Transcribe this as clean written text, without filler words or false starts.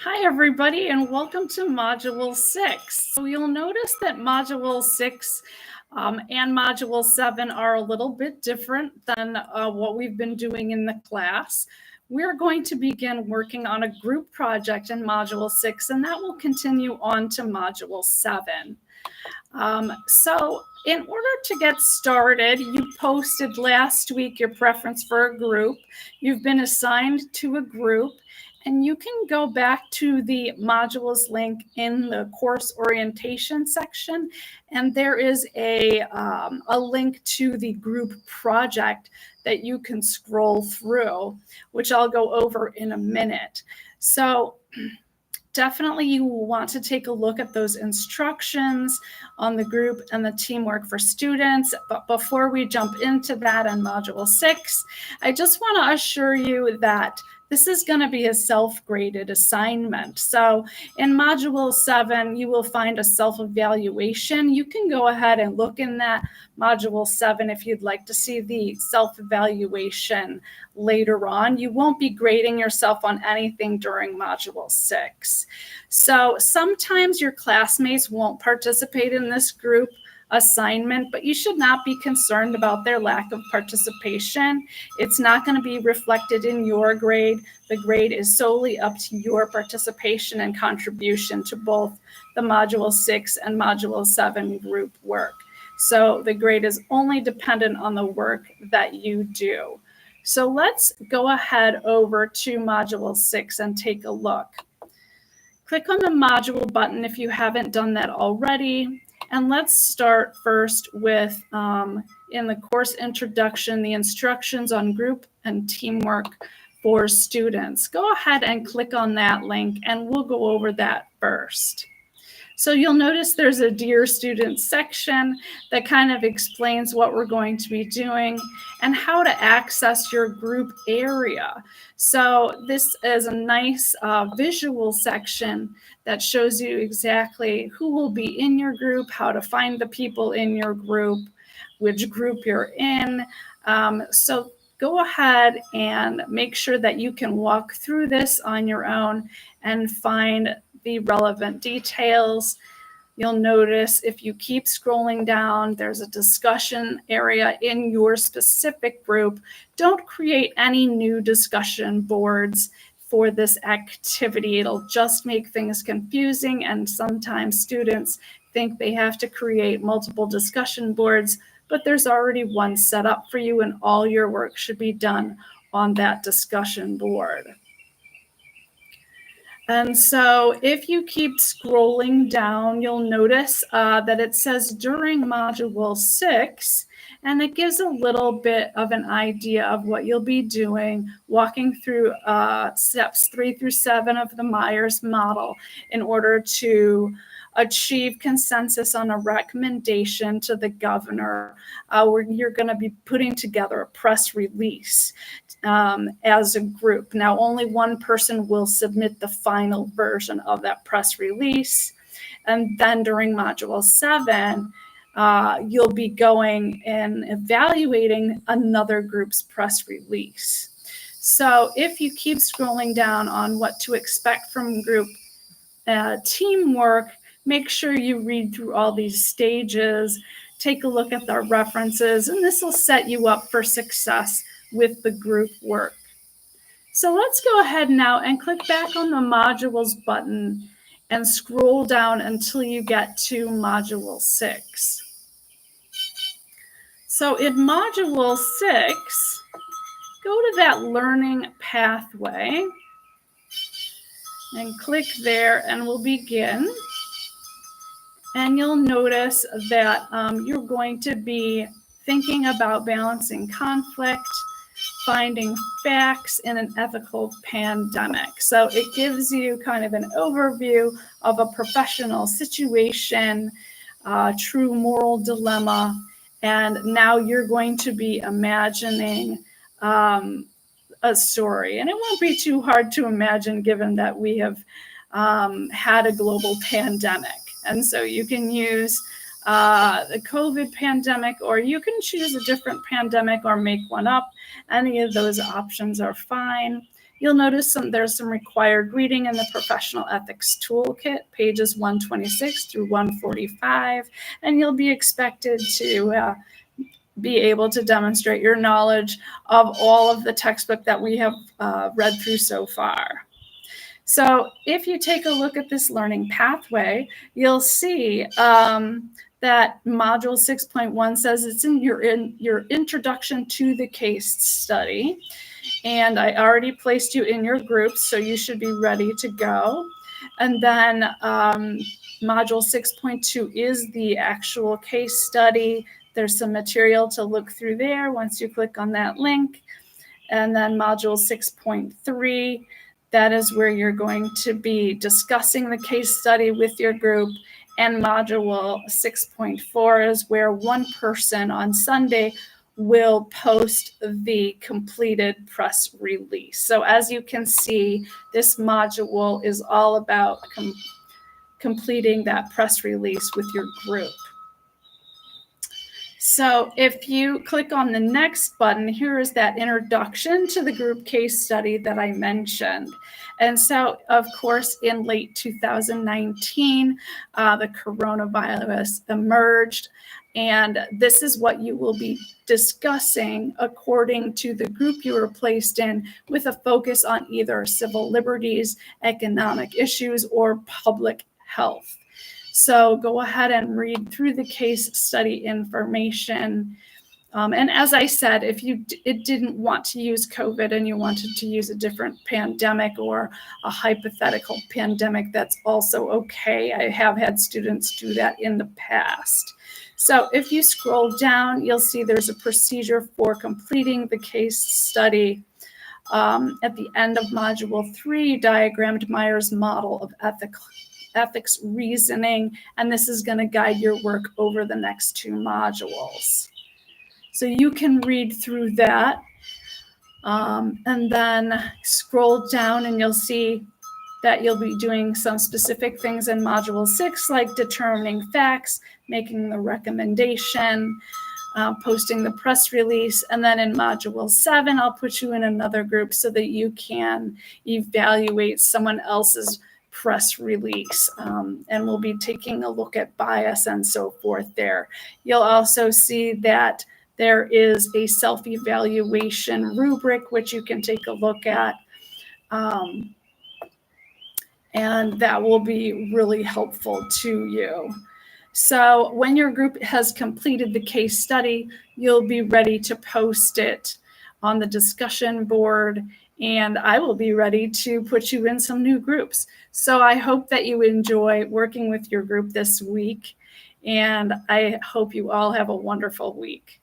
Hi, everybody, and welcome to Module 6. So you'll notice that Module 6 and Module 7 are a little bit different than what we've been doing in the class. We're going to begin working on a group project in Module 6, and that will continue on to Module 7. So in order to get started, you posted last week your preference for a group. You've been assigned to a group. And you can go back to the modules link in the course orientation section, and there is a link to the group project that you can scroll through, which I'll go over in a minute. So definitely you will want to take a look at those instructions on the group and the teamwork for students. But before we jump into that in Module 6, I just want to assure you that this is going to be a self-graded assignment. So in Module 7, you will find a self-evaluation. You can go ahead and look in that Module 7 if you'd like to see the self-evaluation later on. You won't be grading yourself on anything during Module 6. So sometimes your classmates won't participate in this group assignment, but you should not be concerned about their lack of participation. It's not going to be reflected in your grade. The grade is solely up to your participation and contribution to both the Module 6 and Module 7 group work. So the grade is only dependent on the work that you do. So let's go ahead over to Module 6 and take a look. Click on the module button if you haven't done that already. And let's start first with, in the course introduction, the instructions on group and teamwork for students. Go ahead and click on that link, and we'll go over that first. So you'll notice there's a Dear Students section that kind of explains what we're going to be doing and how to access your group area. So this is a nice visual section that shows you exactly who will be in your group, how to find the people in your group, which group you're in. So go ahead and make sure that you can walk through this on your own and find the relevant details. You'll notice if you keep scrolling down, there's a discussion area in your specific group. Don't create any new discussion boards for this activity. It'll just make things confusing, and sometimes students think they have to create multiple discussion boards, but there's already one set up for you, and all your work should be done on that discussion board. And so if you keep scrolling down, you'll notice that it says during Module 6, and it gives a little bit of an idea of what you'll be doing, walking through steps 3 through 7 of the Myers model in order to achieve consensus on a recommendation to the governor, where you're going to be putting together a press release as a group. Now, only one person will submit the final version of that press release. And then during Module 7, you'll be going and evaluating another group's press release. So if you keep scrolling down on what to expect from group teamwork, make sure you read through all these stages, take a look at the references, and this will set you up for success with the group work. So let's go ahead now and click back on the modules button and scroll down until you get to Module 6. So in Module 6, go to that learning pathway and click there, and we'll begin. And you'll notice that you're going to be thinking about balancing conflict, finding facts in an ethical pandemic. So it gives you kind of an overview of a professional situation, true moral dilemma, and now you're going to be imagining a story. And it won't be too hard to imagine given that we have had a global pandemic. And so you can use the COVID pandemic, or you can choose a different pandemic or make one up. Any of those options are fine. You'll notice there's some required reading in the Professional Ethics Toolkit, pages 126 through 145, and you'll be expected to be able to demonstrate your knowledge of all of the textbook that we have read through so far. So if you take a look at this learning pathway, you'll see that Module 6.1 says it's in your introduction to the case study. And I already placed you in your groups, so you should be ready to go. And then Module 6.2 is the actual case study. There's some material to look through there once you click on that link. And then Module 6.3, that is where you're going to be discussing the case study with your group. And Module 6.4 is where one person on Sunday will post the completed press release. So as you can see, this module is all about completing that press release with your group. So if you click on the next button, here is that introduction to the group case study that I mentioned. And so, of course, in late 2019, the coronavirus emerged. And this is what you will be discussing according to the group you were placed in, with a focus on either civil liberties, economic issues, or public health. So go ahead and read through the case study information. And as I said, if you didn't want to use COVID and you wanted to use a different pandemic or a hypothetical pandemic, that's also okay. I have had students do that in the past. So if you scroll down, you'll see there's a procedure for completing the case study. At the end of Module 3, you diagrammed Myers' model of ethics reasoning, and this is going to guide your work over the next 2 modules. So you can read through that, and then scroll down and you'll see that you'll be doing some specific things in Module 6, like determining facts, making the recommendation, posting the press release. And then in Module 7, I'll put you in another group so that you can evaluate someone else's press release, and we'll be taking a look at bias and so forth there. You'll also see that there is a self-evaluation rubric, which you can take a look at, and that will be really helpful to you. So when your group has completed the case study, you'll be ready to post it on the discussion board, and I will be ready to put you in some new groups. So I hope that you enjoy working with your group this week, and I hope you all have a wonderful week.